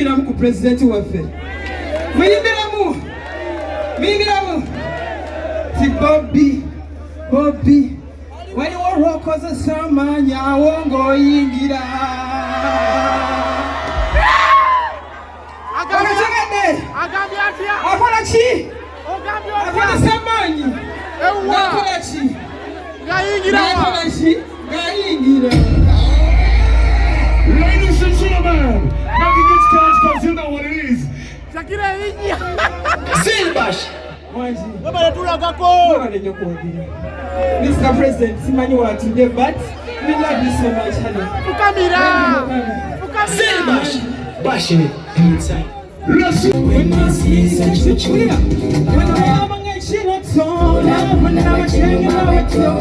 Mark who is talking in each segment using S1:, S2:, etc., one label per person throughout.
S1: muyimbiramu ku pulezidenti waffe muyimbiramu ti Bobby waliwo olw'okozesa amaanyi awo ng'oyingira akola ki akozesa amaanyi akola ki ng'ayingira.
S2: Ladies and gentlemen, now you get cards because you know what it is.
S3: Silbash.
S1: Mr. President, simanyi watudde but we love you so much, honey.
S3: Silbash. Bashing it inside.
S2: Let's
S1: When I see such a clear, when I am a nation of soul, when I was hanging out with you.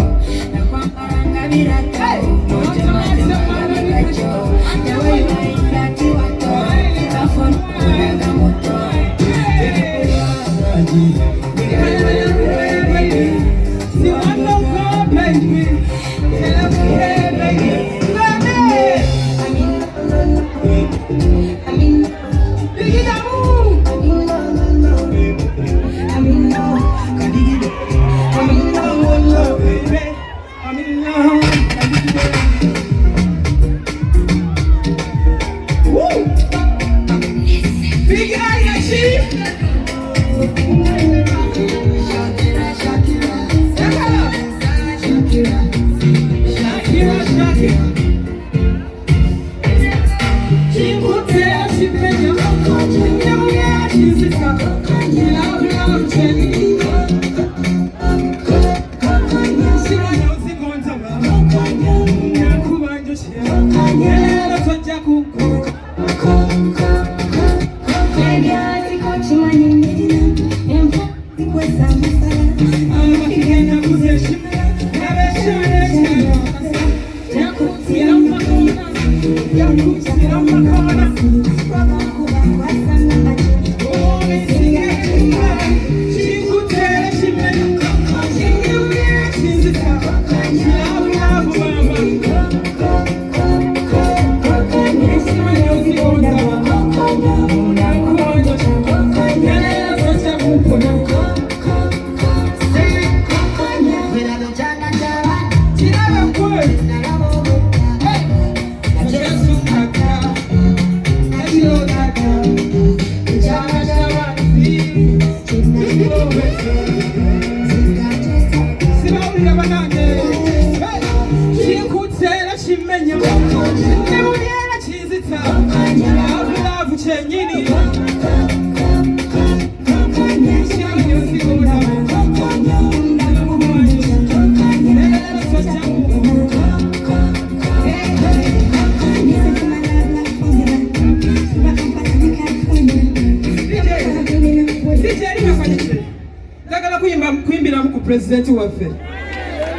S1: Kuyimbiramu ku pulezidenti waffe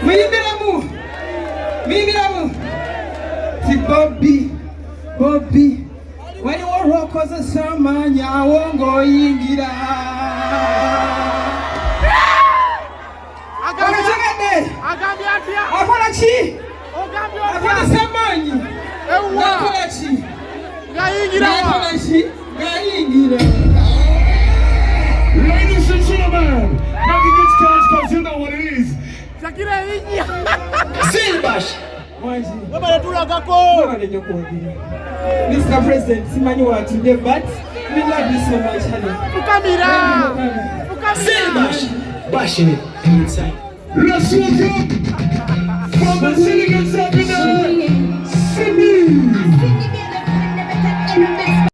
S1: muyimbiramu ti Bobby waliwo olw'okozesa amaanyi awo ng'oyingira akola ki akozesa amaanyi akola ki ng'ayingira.
S2: Ladies and gentlemen, now you get cards because you know what it is.
S3: Silbash.
S1: Mr. President, simanyi watudde but we love you so much, honey.
S3: Silbash. Bashing it inside.
S2: Let's welcome from the city.